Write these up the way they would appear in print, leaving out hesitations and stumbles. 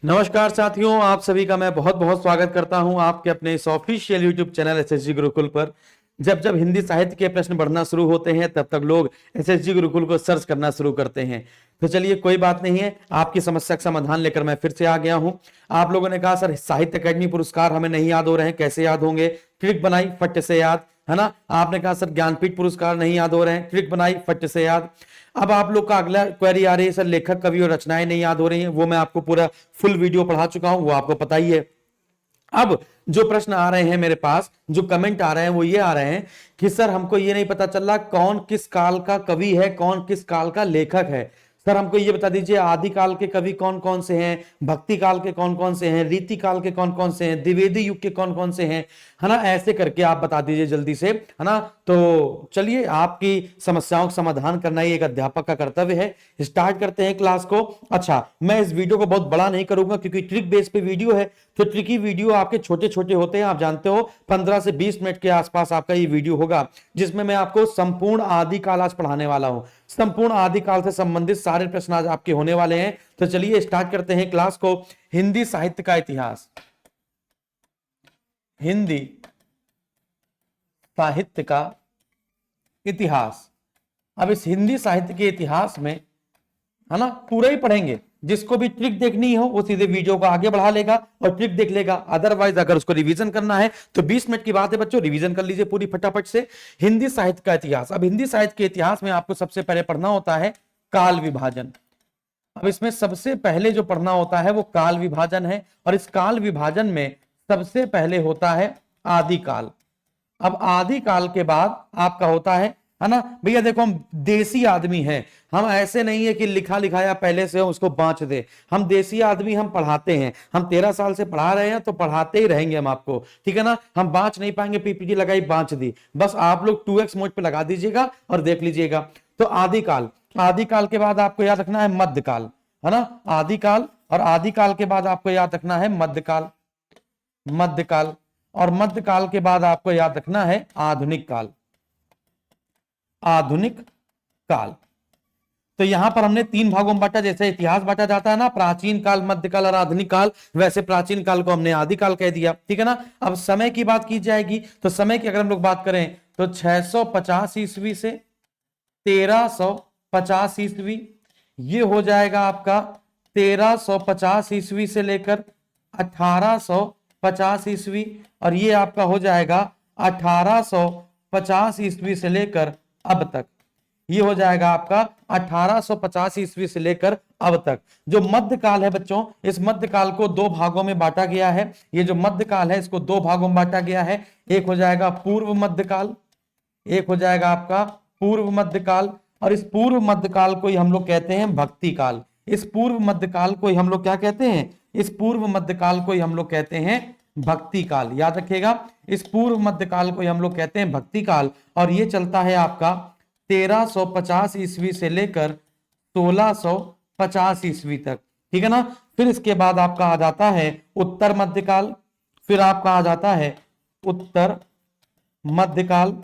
नमस्कार साथियों, आप सभी का मैं बहुत बहुत स्वागत करता हूं आपके अपने इस official YouTube channel SSG Gurukul पर। जब जब हिंदी साहित्य के प्रश्न बढ़ना शुरू होते हैं तब तक लोग एसएसजी गुरुकुल को सर्च करना शुरू करते हैं। तो चलिए कोई बात नहीं है, आपकी समस्या का समाधान लेकर मैं फिर से आ गया हूं। आप लोगों ने कहा सर साहित्य अकादमी पुरस्कार हमें नहीं याद हो रहे हैं, कैसे याद होंगे? ट्रिक बनाई, फट से याद, है ना। आपने कहा सर ज्ञानपीठ पुरस्कार नहीं याद हो रहे हैं, ट्रिक बनाई, फट से याद। अब आप लोग का अगला क्वेरी आ रही है, सर लेखक कवि और रचनाएं नहीं याद हो रही हैं। वो मैं आपको पूरा फुल वीडियो पढ़ा चुका हूं, वो आपको पता ही है। अब जो प्रश्न आ रहे हैं मेरे पास, जो कमेंट आ रहे हैं वो ये आ रहे हैं कि सर हमको ये नहीं पता चल रहा कौन किस काल का कवि है, कौन किस काल का लेखक है। सर हमको ये बता दीजिए आदि काल के कवि कौन कौन से हैं, भक्ति काल के कौन कौन से हैं, रीति काल के कौन कौन से हैं, द्विवेदी युग के कौन कौन से हैं, है ना। ऐसे करके आप बता दीजिए जल्दी से, है ना। तो चलिए, आपकी समस्याओं का समाधान करना ही एक अध्यापक का कर्तव्य है। स्टार्ट करते हैं क्लास को। अच्छा, मैं इस वीडियो को बहुत बड़ा नहीं करूंगा क्योंकि ट्रिक बेस पे वीडियो है, तो ट्रिकी वीडियो आपके छोटे छोटे होते हैं, आप जानते हो। 15 से 20 मिनट के आसपास आपका ये वीडियो होगा, जिसमें मैं आपको संपूर्ण आदिकाल आज पढ़ाने वाला हूं। संपूर्ण आदिकाल से संबंधित सारे प्रश्न आज आपके होने वाले हैं। तो चलिए स्टार्ट करते हैं क्लास को। हिंदी साहित्य का इतिहास, हिंदी साहित्य का इतिहास। अब इस हिंदी साहित्य के इतिहास में, है ना, पूरा ही पढ़ेंगे। जिसको भी ट्रिक देखनी हो वो सीधे वीडियो को आगे बढ़ा लेगा और ट्रिक देख लेगा। अदरवाइज अगर उसको रिवीजन करना है तो 20 मिनट की बात है बच्चों, रिवीजन कर लीजिए पूरी फटाफट से। हिंदी साहित्य का इतिहास। अब हिंदी साहित्य के इतिहास में आपको सबसे पहले पढ़ना होता है काल विभाजन। अब इसमें सबसे पहले जो पढ़ना होता है वो काल विभाजन है, और इस काल विभाजन में सबसे पहले होता है आदिकाल। अब आदिकाल के बाद आपका होता है ना। भैया देखो, हम देसी आदमी हैं, हम ऐसे नहीं है कि लिखा लिखाया पहले से हम उसको बांच दे। हम देसी आदमी, हम पढ़ाते हैं। हम 13 साल से पढ़ा रहे हैं तो पढ़ाते ही रहेंगे हम आपको, ठीक है ना। हम बांच नहीं पाएंगे, पीपीटी लगाई बांच दी, बस आप लोग 2x मोड पे लगा दीजिएगा और देख लीजिएगा। तो आदिकाल, आदिकाल के बाद आपको याद रखना है मध्यकाल, है ना। आदिकाल, और आदिकाल के बाद आपको याद रखना है मध्यकाल, मध्यकाल, और मध्यकाल के बाद आपको याद रखना है आधुनिक काल, आधुनिक काल। तो यहां पर हमने 3 भागों में बांटा। जैसे इतिहास बांटा जाता है ना, प्राचीन काल, मध्यकाल और आधुनिक काल, वैसे प्राचीन काल को हमने आदिकाल कह दिया, ठीक है ना। अब समय की बात की जाएगी तो समय की अगर हम लोग बात करें तो 650 ईस्वी से 1350 ईस्वी, ये हो जाएगा आपका 1350 ईस्वी से लेकर 1850 ईस्वी, और ये आपका हो जाएगा 1850 ईस्वी से लेकर अब तक। ये हो जाएगा आपका 1850 ईस्वी से लेकर अब तक। जो मध्यकाल है बच्चों, इस मध्यकाल को 2 भागों में बांटा गया है। ये जो मध्यकाल है इसको 2 भागों में बांटा गया है। एक हो जाएगा पूर्व मध्यकाल, एक हो जाएगा आपका पूर्व मध्यकाल, और इस पूर्व मध्यकाल को ही हम लोग कहते हैं भक्ति काल। इस पूर्व मध्यकाल को ही हम लोग क्या कहते हैं? इस पूर्व मध्यकाल को ही हम लोग कहते हैं भक्ति काल। याद रखिएगा, इस पूर्व मध्यकाल को ही हम लोग कहते हैं भक्ति काल, और ये चलता है आपका 1350 ईस्वी से लेकर 1650 ईस्वी तक, ठीक है ना। फिर इसके बाद आपका आ जाता है उत्तर मध्यकाल, फिर आपका आ जाता है उत्तर मध्यकाल।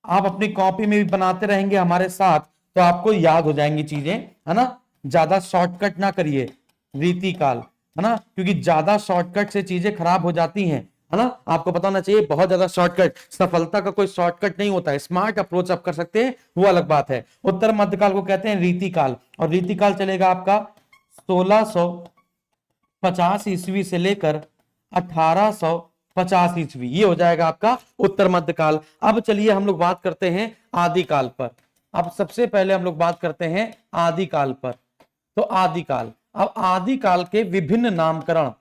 आप अपनी कॉपी में भी बनाते रहेंगे हमारे साथ तो आपको याद हो जाएंगी चीजें, है ना। ज्यादा शॉर्टकट ना करिए, रीतिकाल, है ना, क्योंकि ज्यादा शॉर्टकट से चीजें खराब हो जाती हैं, है ना। आपको पता होना चाहिए बहुत ज्यादा शॉर्टकट, सफलता का कोई शॉर्टकट नहीं होता है। स्मार्ट अप्रोच आप कर सकते हैं, वो अलग बात है। उत्तर मध्यकाल को कहते हैं रीतिकाल, और रीतिकाल चलेगा आपका 1650 ईस्वी से लेकर 1850 ईस्वी, ये हो जाएगा आपका उत्तर मध्यकाल। अब चलिए हम लोग बात करते हैं आदिकाल पर। अब सबसे पहले हम लोग बात करते हैं आदिकाल पर। तो आदिकाल, अब आदिकाल के विभिन्न नामकरण।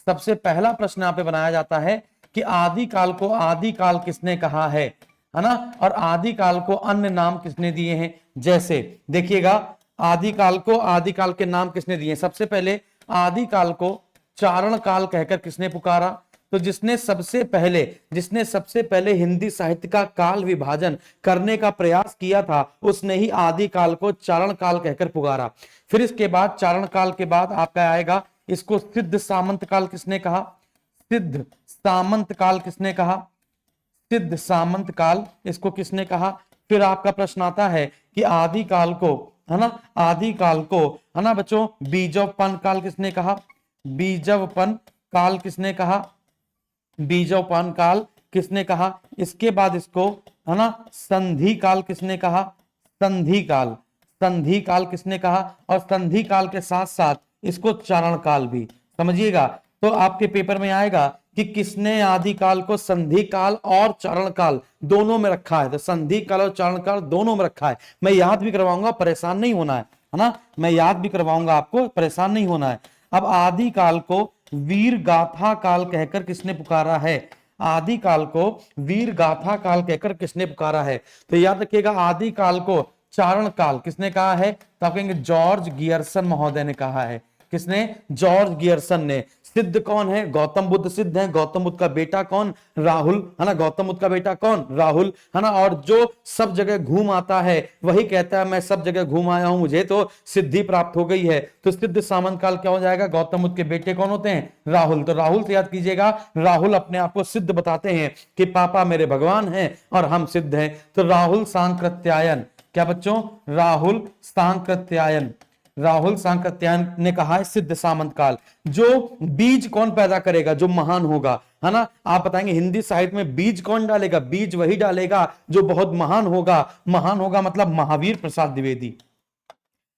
सबसे पहला प्रश्न यहां पे बनाया जाता है कि आदिकाल को आदिकाल किसने कहा है ना, और आदिकाल को अन्य नाम किसने दिए हैं। जैसे देखिएगा, आदिकाल को आदिकाल के नाम किसने दिए। सबसे पहले आदिकाल को चारण काल कहकर किसने पुकारा? तो जिसने सबसे पहले हिंदी साहित्य का काल विभाजन करने का प्रयास किया था, उसने ही आदिकाल को चारण काल कहकर पुकारा। फिर इसके बाद चारण काल के बाद आपका आएगा, इसको सिद्ध सामंत काल किसने कहा? सिद्ध सामंत काल किसने कहा? सिद्ध सामंत काल इसको किसने कहा? फिर आपका प्रश्न आता है कि आदिकाल को, है ना, आदिकाल को, है ना बच्चों, बीजोत्पन्न काल किसने कहा? बीजवपन काल किसने कहा? बीजवपन काल किसने कहा? इसके बाद इसको है ना संधि काल किसने कहा? संधि काल, संधि काल किसने कहा? और संधि काल के साथ साथ इसको चारण काल भी समझिएगा। तो आपके पेपर में आएगा कि किसने आदिकाल को संधि काल और चारण काल दोनों में रखा है। तो संधि काल और चारण काल दोनों में रखा है। मैं याद भी करवाऊंगा, परेशान नहीं होना है ना, मैं याद भी करवाऊंगा आपको, परेशान नहीं होना है। अब आदिकाल को वीर गाथा काल कहकर किसने पुकारा है? आदिकाल को वीर गाथा काल कहकर किसने पुकारा है? तो याद रखिएगा, आदिकाल को चारण काल किसने कहा है? तो आप कहेंगे जॉर्ज गियर्सन महोदय ने कहा है। किसने? जॉर्ज गियर्सन ने। सिद्ध कौन है? गौतम बुद्ध सिद्ध है। गौतम बुद्ध का बेटा कौन? राहुल, है ना। गौतम बुद्ध का बेटा कौन? राहुल, है ना। और जो सब जगह घूम आता है वही कहता है मैं सब जगह घूम आया हूं, मुझे तो सिद्धि प्राप्त हो गई है। तो सिद्ध सामंत काल क्या हो जाएगा? गौतम बुद्ध के बेटे कौन होते हैं? राहुल। तो राहुल से याद कीजिएगा, राहुल अपने आप को सिद्ध बताते हैं कि पापा मेरे भगवान हैं और हम सिद्ध हैं। तो राहुल सांकृत्यायन, क्या बच्चों? राहुल सांकृत्यायन, राहुल सांकृत्यायन ने कहा है सिद्ध सामंत काल। जो बीज कौन पैदा करेगा? जो महान होगा, है ना। आप बताएंगे हिंदी साहित्य में बीज कौन डालेगा? बीज वही डालेगा जो बहुत महान होगा। महान होगा मतलब महावीर प्रसाद द्विवेदी।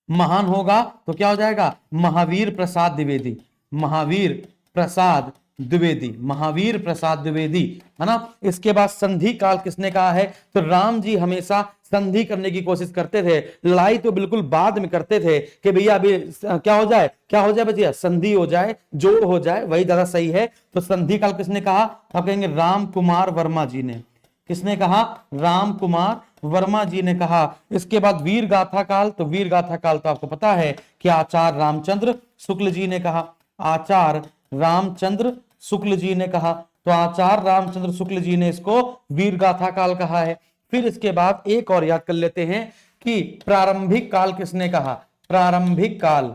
महान होगा तो क्या हो जाएगा? महावीर प्रसाद द्विवेदी, महावीर प्रसाद द्विवेदी, महावीर प्रसाद द्विवेदी, है ना। इसके बाद संधि काल किसने कहा है? तो राम जी हमेशा संधि करने की कोशिश करते थे। लड़ाई तो बिल्कुल बाद में करते थे कि भैया अभी क्या हो जाए, क्या हो जाए भैया? संधि हो जाए, जोड़ हो जाए, वही ज्यादा सही है। तो संधि काल किसने कहा? आप कहेंगे राम कुमार वर्मा जी ने। किसने कहा? राम कुमार वर्मा जी ने कहा। इसके बाद वीर गाथा काल, तो वीर गाथा काल तो आपको पता है कि आचार्य रामचंद्र शुक्ल जी ने कहा। आचार्य रामचंद्र शुक्ल जी ने कहा। तो आचार्य रामचंद्र शुक्ल जी ने इसको वीर गाथा काल कहा है। फिर इसके बाद एक और याद कर लेते हैं कि प्रारंभिक काल किसने कहा? प्रारंभिक काल,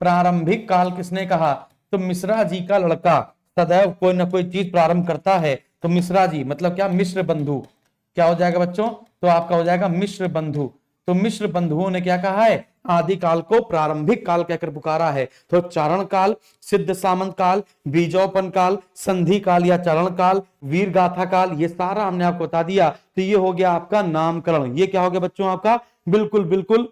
प्रारंभिक काल किसने कहा? तो मिश्रा जी का लड़का सदैव कोई ना कोई चीज प्रारंभ करता है। तो मिश्रा जी मतलब क्या? मिश्र बंधु। क्या हो जाएगा बच्चों? तो आपका हो जाएगा मिश्र बंधु। तो मिश्र बंधुओं ने क्या कहा है? आदि काल को प्रारंभिक काल कहकर पुकारा है। तो चारण काल, सिद्ध सामंत काल, बीजोपन काल, संधि काल या चारण काल, वीर गाथा काल, ये सारा हमने आपको बता दिया। तो ये हो गया आपका नामकरण। ये क्या हो गया बच्चों आपका? बिल्कुल बिल्कुल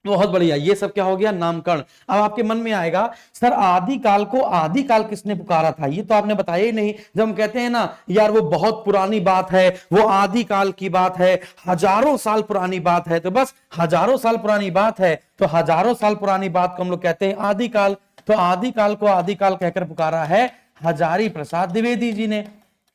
बहुत बढ़िया, ये सब क्या हो गया? नामकरण। अब आपके मन में आएगा सर आदिकाल को आदिकाल किसने पुकारा था? ये तो आपने बताया ही नहीं। जब हम कहते हैं ना यार वो बहुत पुरानी बात है, वो आदिकाल की बात है, हजारों साल पुरानी बात है, तो बस हजारों साल पुरानी बात है तो हजारों साल पुरानी बात को हम लोग कहते हैं आदिकाल। तो आदिकाल को आदिकाल कहकर पुकारा है हजारी प्रसाद द्विवेदी जी ने।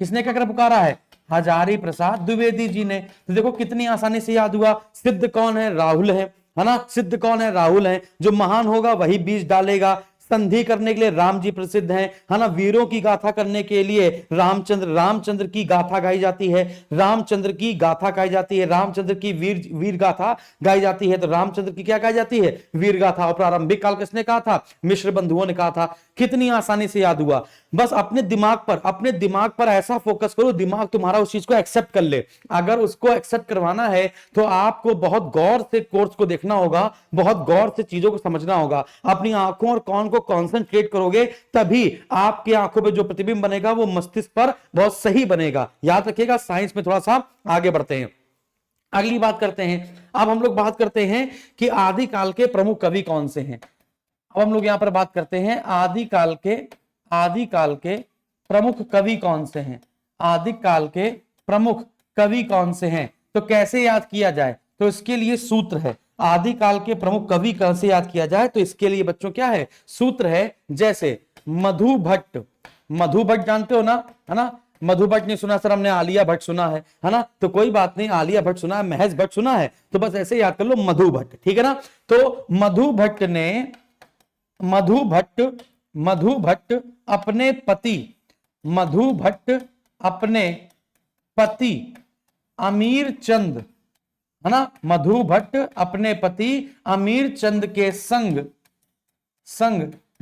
किसने कहकर पुकारा है? हजारी प्रसाद द्विवेदी जी ने। तो देखो कितनी आसानी से याद हुआ। सिद्ध कौन है? राहुल है ना। सिद्ध कौन है? राहुल है। जो महान होगा वही बीज डालेगा। संधि करने के लिए राम जी प्रसिद्ध हैं, है ना। वीरों की गाथा करने के लिए रामचंद्र, रामचंद्र की गाथा गाई जाती है, रामचंद्र की गाथा गाई जाती है, रामचंद्र की वीर गाथा गाई जाती है। तो रामचंद्र की क्या गाई जाती है? वीर गाथा। और प्रारंभिक काल किसने कहा था? मिश्र बंधुओं ने कहा था। कितनी आसानी से याद हुआ। बस अपने दिमाग पर ऐसा फोकस करो, दिमाग तुम्हारा उस चीज को एक्सेप्ट कर ले। अगर उसको एक्सेप्ट करवाना है तो आपको बहुत गौर से कोर्स को देखना होगा, बहुत गौर से चीजों को समझना होगा। अपनी आंखों और कान को कॉन्सेंट्रेट करोगे तभी आपकी आंखों पे जो प्रतिबिंब बनेगा वो मस्तिष्क पर बहुत सही बनेगा। याद रखिएगा। साइंस में थोड़ा सा आगे बढ़ते हैं, अगली बात करते हैं। अब हम लोग बात करते हैं कि आदिकाल के प्रमुख कवि कौन से हैं। अब हम लोग यहां पर बात करते हैं आदिकाल के प्रमुख कवि कौन से हैं। आदिकाल के प्रमुख कवि कौन से हैं? तो कैसे याद किया जाए? तो इसके लिए सूत्र है। आदिकाल के प्रमुख कवि कैसे याद किया जाए? तो इसके लिए बच्चों क्या है? सूत्र है। जैसे मधु भट्ट, मधु भट्ट जानते हो ना, है ना। मधु भट्ट नहीं सुना सर, हमने आलिया भट्ट सुना है ना। तो कोई बात नहीं, आलिया भट्ट सुना है, महेश भट्ट सुना है, तो बस ऐसे याद कर लो मधु भट्ट, ठीक है ना। तो मधु भट्ट अपने पति अमीर चंद, है ना। मधु भट्ट अपने पति अमीर चंद के संग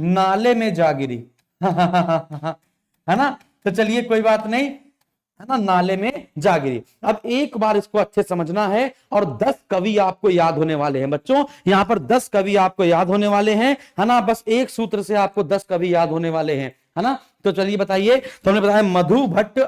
नाले में जा गिरी है ना। तो चलिए कोई बात नहीं, है ना, नाले में जा गिरी। अब एक बार इसको अच्छे समझना है और 10 कवि आपको याद होने वाले हैं बच्चों, यहां पर 10 कवि आपको याद होने वाले हैं, है ना, बस एक सूत्र से आपको 10 कवि याद होने वाले हैं, है ना। तो चलिए बताइए, तो हमने बताया मधु भट्ट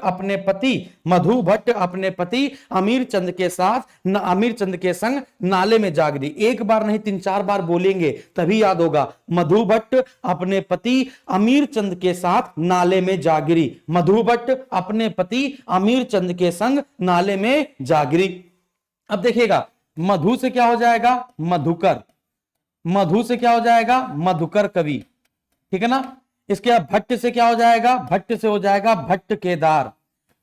अपने पति अमीर चंद के साथ अमीर चंद के संग नाले में जा गिरी। एक बार नहीं 3-4 बार बोलेंगे तभी याद होगा। मधु भट्ट अपने पति अमीर चंद के साथ नाले में जा गिरी। मधु भट्ट अपने पति अमीर चंद के संग नाले में जा गिरी। अब देखिएगा, मधु से क्या हो जाएगा, मधुकर। मधु से क्या हो जाएगा, मधुकर कवि, ठीक है ना। इसके बाद भट्ट से क्या हो जाएगा, भट्ट से हो जाएगा भट्ट केदार।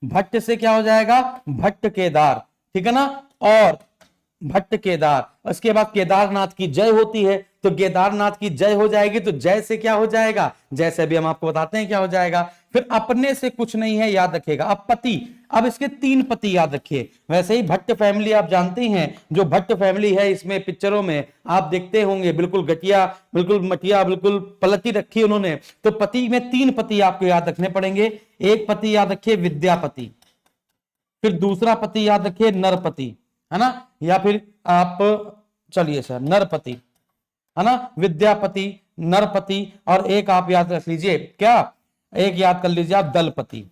भट्ट से क्या हो जाएगा, भट्ट केदार, ठीक है ना। और भट्ट केदार, उसके बाद केदारनाथ की जय होती है, तो केदारनाथ की जय हो जाएगी, तो जय से क्या हो जाएगा, जय से भी हम आपको बताते हैं क्या हो जाएगा। फिर अपने से कुछ नहीं है, याद रखिएगा। अब पति, अब इसके 3 पति याद रखिए। वैसे ही भट्ट फैमिली आप जानते हैं, जो भट्ट फैमिली है इसमें पिक्चरों में आप देखते होंगे, बिल्कुल गटिया, बिल्कुल मटिया, बिल्कुल पलटी रखी उन्होंने। तो पति में 3 पति आपको याद रखने पड़ेंगे। एक पति याद रखिए विद्यापति, फिर दूसरा पति याद रखिए नरपति, है ना, या फिर आप चलिए सर नरपति, है ना, विद्यापति, नरपति, और एक आप याद रख लीजिए क्या, एक याद कर लीजिए आप दलपति।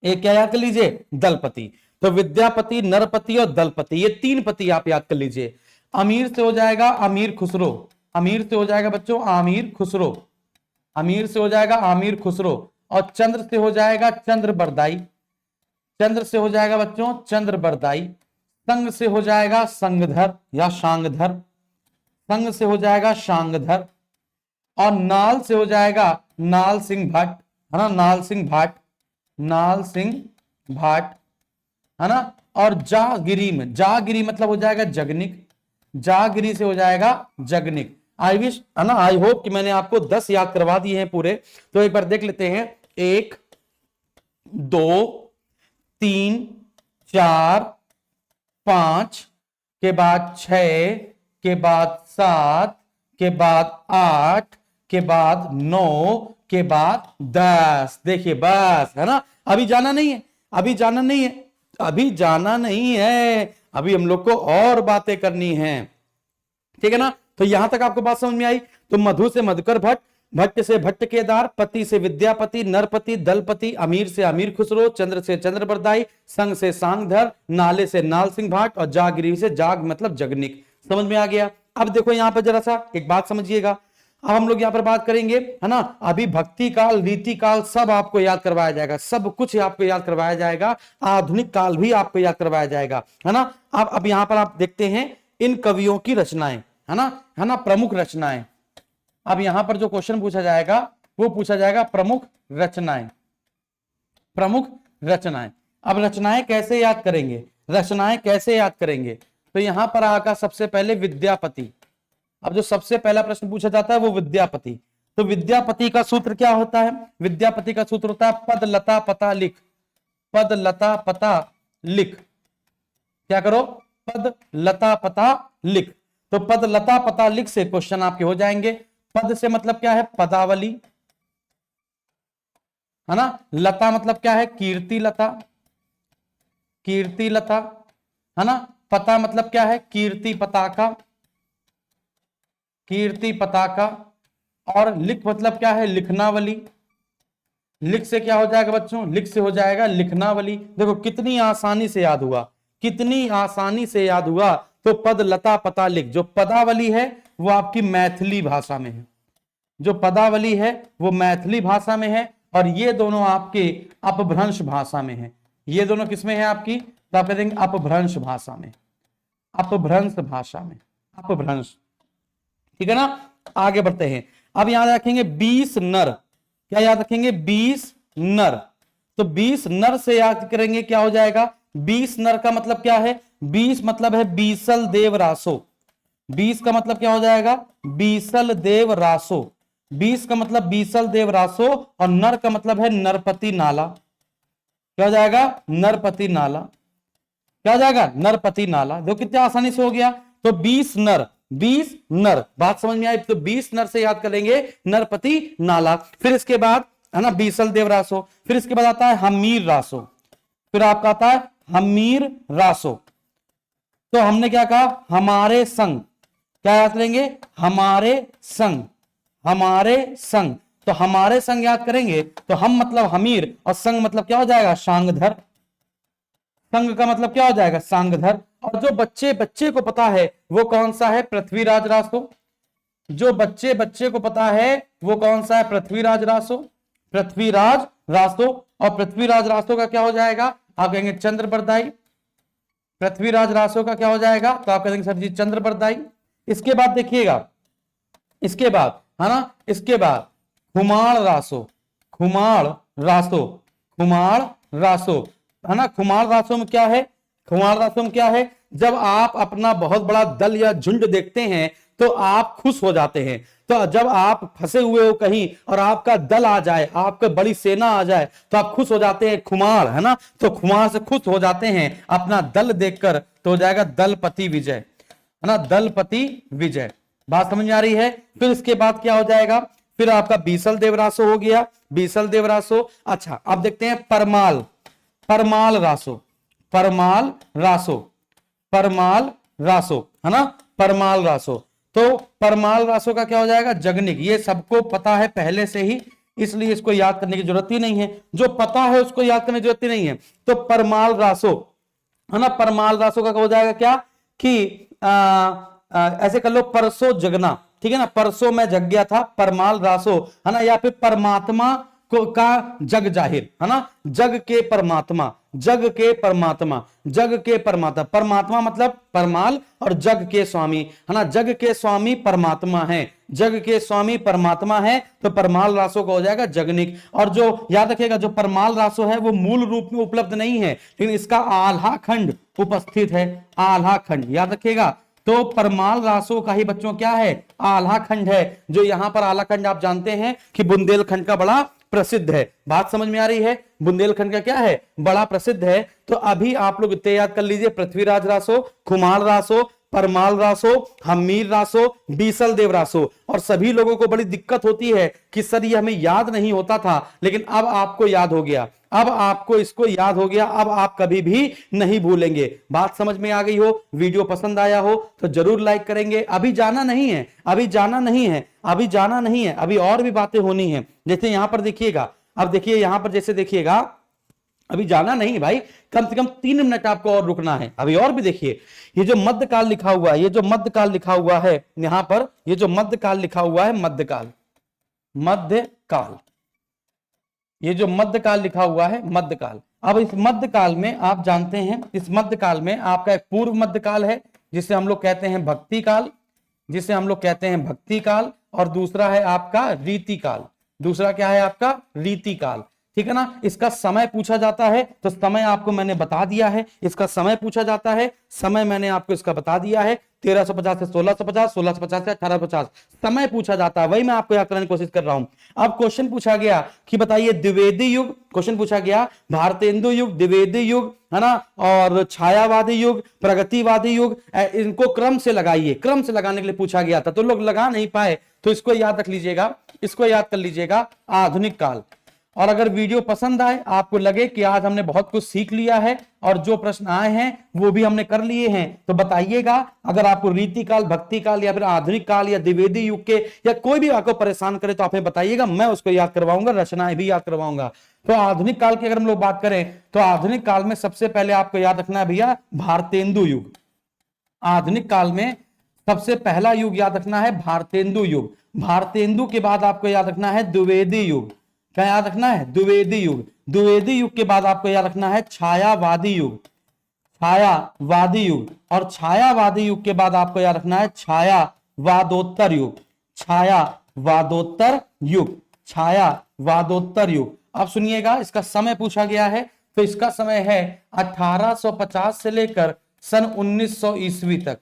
एक क्या याद कर लीजिए, दलपति। तो विद्यापति, नरपति और दलपति, ये 3 पति आप याद कर लीजिए। अमीर से हो जाएगा अमीर खुसरो, अमीर से हो जाएगा बच्चों आमिर खुसरो, अमीर से हो जाएगा आमिर खुसरो। और चंद्र से हो जाएगा चंद्र बरदाई, चंद्र से हो जाएगा बच्चों चंद्र बरदाई। संग से हो जाएगा संगधर या शांगधर, संग से हो जाएगा शांगधर। और नाल से हो जाएगा नाल सिंह भट्ट, है ना, नाल सिंह भाट, नाल सिंह भाट, है ना। और जागिरी में, जागिरी मतलब हो जाएगा जगनिक, जागिरी से हो जाएगा जगनिक। आई विश, है ना, आई होप कि मैंने आपको 10 याद करवा दिए हैं पूरे। तो एक बार देख लेते हैं, 1 2 3 4 5 के बाद 6 के बाद 7 के बाद 8 के बाद 9 के बाद 10। देखिए बस, है ना, अभी जाना नहीं है, अभी जाना नहीं है, अभी जाना नहीं है, अभी हम लोग को और बातें करनी है, ठीक है ना। तो यहां तक आपको बात समझ में आई। तो मधु से मधुकर भट्ट, भट्ट से भट्ट केदार, पति से विद्यापति, नरपति, दलपति, अमीर से अमीर खुसरो, चंद्र से चंद्र बरदाई, संग से सांगधर, नाले से नाल सिंह भाट, और जागरी से जाग मतलब जगनिक। समझ में आ गया। अब देखो यहां पर जरा सा एक बात समझिएगा। अब हम लोग यहां पर बात करेंगे, है ना, अभी भक्ति काल, रीति काल सब आपको याद करवाया जाएगा, सब कुछ आपको याद करवाया जाएगा, आधुनिक काल भी आपको याद करवाया जाएगा, है ना। अब यहां पर आप देखते हैं इन कवियों की रचनाएं, है ना, प्रमुख रचनाएं। अब यहां पर जो क्वेश्चन पूछा जाएगा वो पूछा जाएगा प्रमुख रचनाएं, प्रमुख रचनाएं। अब रचनाएं कैसे याद करेंगे, रचनाएं कैसे याद करेंगे, तो यहां पर आगा सबसे पहले विद्यापति। अब जो सबसे पहला प्रश्न पूछा जाता है वो विद्यापति। तो विद्यापति का सूत्र क्या होता है, विद्यापति का सूत्र होता है पद लता पता लिख, पद लता पता लिख। क्या करो, पद लता पता लिख। तो पद लता पता लिख से क्वेश्चन आपके हो जाएंगे। पद से मतलब क्या है, पदावली, है ना। लता मतलब क्या है, कीर्ति लता, कीर्ति लता, है ना। पता मतलब क्या है, कीर्ति पताका, कीर्ति पताका। और लिख मतलब क्या है, लिखनावली। लिख से क्या हो जाएगा बच्चों, लिख से हो जाएगा लिखनावली। देखो कितनी आसानी से याद हुआ, कितनी आसानी से याद हुआ। तो पद लता पता लिख, जो पदावली है वो आपकी मैथिली भाषा में है, जो पदावली है वो मैथिली भाषा में है, और ये दोनों आपके अपभ्रंश भाषा में है। ये दोनों किसमें है आपकी, तो आप कह देंगे अपभ्रंश भाषा में, अपभ्रंश भाषा में, अपभ्रंश, ठीक है ना। आगे बढ़ते हैं। अब याद रखेंगे 20 नर, क्या याद रखेंगे, 20 नर। तो 20 नर से याद करेंगे क्या हो जाएगा, 20 नर का मतलब क्या है, 20 मतलब है बीसल देव रासो, 20 का मतलब क्या हो जाएगा, बीसल देव रासो। 20 का मतलब बीसल देव रासो, और नर का मतलब है नरपति नाला। क्या हो जाएगा, नरपति नाला। क्या हो जाएगा, नरपति नाला। देखो कितना आसानी से हो गया। तो 20 नर, 20 नर, बात समझ में आई। तो 20 नर से याद करेंगे नरपति नाला। फिर इसके बाद है ना बीसल देव रासो, फिर इसके बाद आता है हमीर रासो। फिर आपका आता है हमीर रासो। तो हमने क्या कहा, हमारे संग, क्या याद लेंगे, हमारे संग, हमारे संग। तो हमारे संग याद करेंगे तो हम मतलब हमीर और संग मतलब क्या हो जाएगा, सांगधर। संग का मतलब क्या हो जाएगा, सांगधर। और जो बच्चे बच्चे को पता है वो कौन सा है, पृथ्वीराज रासो। जो बच्चे बच्चे को पता है वो कौन सा है, पृथ्वीराज रासो, पृथ्वीराज रासो। और पृथ्वीराज रासो का क्या हो जाएगा, आप कहेंगे चंद्र बरदाई। पृथ्वीराज रासो का क्या हो जाएगा, तो आप कहेंगे सर जी चंद्र बरदाई। इसके बाद देखिएगा, इसके बाद है ना, इसके बाद खुमाण रासो, खुमाण रासो, खुमाण रासो है ना। खुमाण रासो में क्या है, खुमाण रासो में क्या है, जब आप अपना बहुत बड़ा दल या झुंड देखते हैं तो आप खुश हो जाते हैं। तो जब आप फंसे हुए हो कहीं और आपका दल आ जाए, आपका बड़ी सेना आ जाए तो आप खुश हो जाते हैं, खुमार है ना। तो खुमार से खुश हो जाते हैं अपना दल देखकर, तो हो जाएगा दलपति विजय है ना, दलपति विजय। बात समझ में आ रही है। फिर इसके बाद क्या हो जाएगा, फिर आपका बीसल देवरासो हो गया, बीसल देवरासो। अच्छा अब देखते हैं परमाल, परमाल रासो, परमाल रासो, परमाल रासो है ना, परमाल रासो। तो परमाल रासो का क्या हो जाएगा, जगनिक। ये सबको पता है पहले से ही, इसलिए इसको याद करने की जरूरत ही नहीं है, जो पता है उसको याद करने की जरूरत ही नहीं है। तो परमाल रासो है ना, परमाल रासो का हो जाएगा क्या कि ऐसे कर लो, परसों जगना, ठीक है ना, परसों मैं जग गया था, परमाल रासो है ना। या फिर परमात्मा को का जग जाहिर है ना, जग के परमात्मा, जग के परमात्मा, जग के परमात्मा। परमात्मा मतलब परमाल और जग के स्वामी है ना, जग के स्वामी परमात्मा है, जग के स्वामी परमात्मा है। तो परमाल रासो का हो जाएगा जगनिक। और जो याद रखिएगा, जो परमाल रासो है वो मूल रूप में उपलब्ध नहीं है, लेकिन इसका आल्हा खंड उपस्थित है, आल्हा खंड याद रखिएगा। तो परमाल रासो का ही बच्चों क्या है, आल्हा खंड है। जो यहां पर आल्हा खंड आप जानते हैं कि बुंदेलखंड का बड़ा प्रसिद्ध है। बात समझ में आ रही है, बुंदेलखंड का क्या है, बड़ा प्रसिद्ध है। तो अभी आप लोग इतने याद कर लीजिए, पृथ्वीराज रासो, खुमार रासो, परमाल रासो, हमीर रासो, बीसल देव रासो। और सभी लोगों को बड़ी दिक्कत होती है कि सर ये हमें याद नहीं होता था, लेकिन अब आपको याद हो गया, अब आपको इसको याद हो गया, अब आप कभी भी नहीं भूलेंगे। बात समझ में आ गई हो, वीडियो पसंद आया हो तो जरूर लाइक करेंगे। अभी जाना नहीं है, अभी जाना नहीं है, अभी जाना नहीं है, अभी और भी बातें होनी है। जैसे यहां पर देखिएगा, अब देखिए यहां पर जैसे देखिएगा, अभी जाना नहीं भाई, कम से कम 3 मिनट आपको और रुकना है। अभी और भी देखिए, ये जो मध्यकाल लिखा हुआ है, ये जो मध्यकाल लिखा हुआ है यहां पर, ये जो मध्यकाल लिखा हुआ है, मध्यकाल, मध्यकाल, ये जो मध्यकाल लिखा हुआ है, मध्यकाल। अब इस मध्यकाल में आप जानते हैं, इस मध्यकाल में आपका एक पूर्व मध्यकाल है जिसे हम लोग कहते हैं भक्ति काल, जिसे हम लोग कहते हैं भक्ति काल। और दूसरा है आपका रीति काल, दूसरा क्या है आपका, रीति काल, ठीक है ना। इसका समय पूछा जाता है तो समय आपको मैंने बता दिया है, इसका समय पूछा जाता है, समय मैंने आपको इसका बता दिया है, 1350 से 1650, 1650 से 1850 समय पूछा जाता है, वही मैं आपको याद कराने की कोशिश कर रहा हूं। अब क्वेश्चन पूछा गया कि बताइए द्विवेदी युग, क्वेश्चन पूछा गया भारतेंदु युग, द्विवेदी युग है ना, और छायावादी युग, प्रगतिवादी युग, इनको क्रम से लगाइए, क्रम से लगाने के लिए पूछा गया था, तो लोग लगा नहीं पाए। तो इसको याद रख लीजिएगा, इसको याद कर लीजिएगा, आधुनिक काल। और अगर वीडियो पसंद आए, आपको लगे कि आज हमने बहुत कुछ सीख लिया है और जो प्रश्न आए हैं वो भी हमने कर लिए हैं, तो बताइएगा। अगर आपको रीति काल, भक्ति काल या फिर आधुनिक काल या द्विवेदी युग के या कोई भी आपको परेशान करे तो आप हमें बताइएगा, मैं उसको याद करवाऊंगा, रचनाएं भी याद करवाऊंगा। तो आधुनिक काल की अगर हम लोग बात करें तो आधुनिक काल में सबसे पहले आपको याद रखना है भैया, भारतेंदु युग। आधुनिक काल में सबसे पहला युग याद रखना है भारतेंदु युग। भारतेंदु के बाद आपको याद रखना है द्विवेदी युग। क्या याद रखना है, द्विवेदी युग। द्विवेदी युग के बाद आपको याद रखना है छायावादी युग, छायावादी युग। और छायावादी युग के बाद आपको याद रखना है छायावादोत्तर युग, छायावादोत्तर युग, छायावादोत्तर युग। अब सुनिएगा, इसका समय पूछा गया है, तो इसका समय है 1850 से लेकर सन 1900 ईस्वी तक।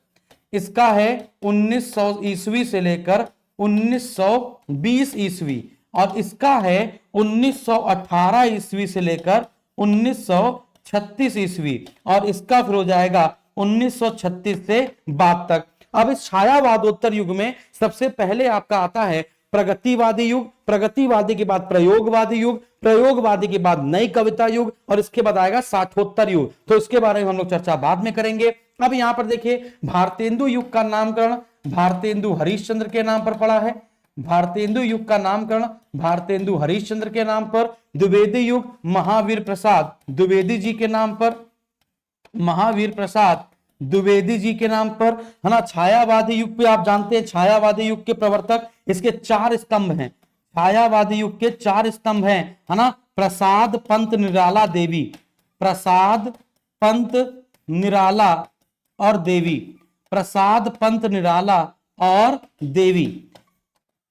इसका है 1900 ईस्वी से लेकर 1920 ईस्वी। और इसका है 1918 ईस्वी से लेकर 1936 ईस्वी। और इसका फिर हो जाएगा 1936 से बाद तक। अब इस छायावादोत्तर युग में सबसे पहले आपका आता है प्रगतिवादी युग, प्रगतिवादी के बाद प्रयोगवादी युग, प्रयोगवादी के बाद नई कविता युग, और इसके बाद आएगा साठोत्तर युग। तो इसके बारे में हम लोग चर्चा बाद में करेंगे। अब यहां पर देखिए भारतेंदु युग का नामकरण भारतेंदु हरिश्चंद्र के नाम पर पड़ा है। भारतेंदु युग का नामकरण भारतेंदु हरिश्चंद्र के नाम पर। द्विवेदी युग महावीर प्रसाद द्विवेदी जी के नाम पर, महावीर प्रसाद द्विवेदी जी के नाम पर, है ना। छायावादी युग पे आप जानते हैं, छायावादी युग के प्रवर्तक, इसके 4 स्तंभ हैं। छायावादी युग के 4 स्तंभ हैं, है ना। प्रसाद पंत निराला देवी, प्रसाद पंत निराला और देवी, प्रसाद पंत निराला और देवी,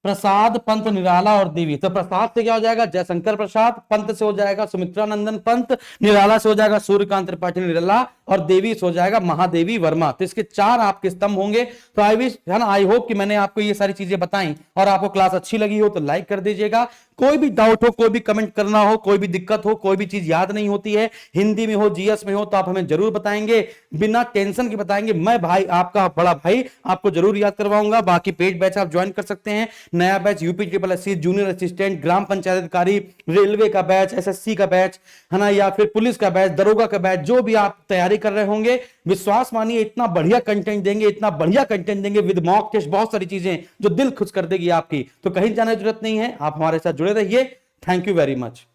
प्रसाद पंत निराला और देवी। तो प्रसाद से क्या हो जाएगा जयशंकर प्रसाद, पंत से हो जाएगा सुमित्रा नंदन पंत, निराला से हो जाएगा सूर्यकांत त्रिपाठी निराला, और देवी से हो जाएगा महादेवी वर्मा। तो इसके 4 आपके स्तंभ होंगे। तो आई विश, है ना, आई होप कि मैंने आपको ये सारी चीजें बताई और आपको क्लास अच्छी लगी हो तो लाइक कर दीजिएगा। कोई भी डाउट हो, कोई भी कमेंट करना हो, कोई भी दिक्कत हो, कोई भी चीज याद नहीं होती है, हिंदी में हो जीएस में हो, तो आप हमें जरूर बताएंगे, बिना टेंशन के बताएंगे। मैं भाई आपका बड़ा भाई आपको जरूर याद करवाऊंगा। बाकी पेड बैच आप ज्वाइन कर सकते हैं। नया batch UP triple junior assistant, ग्राम पंचायत अधिकारी, रेलवे का बैच, एसएससी का बैच, है ना, या फिर पुलिस का बैच, दरोगा का बैच, जो भी आप तैयारी कर रहे होंगे, विश्वास मानिए इतना बढ़िया कंटेंट देंगे, इतना बढ़िया कंटेंट देंगे विद मॉक टेस्ट, बहुत सारी चीजें जो दिल खुश कर देगी आपकी। तो कहीं जाने की जरूरत नहीं है, आप हमारे साथ जुड़े रहिए। Thank you very much.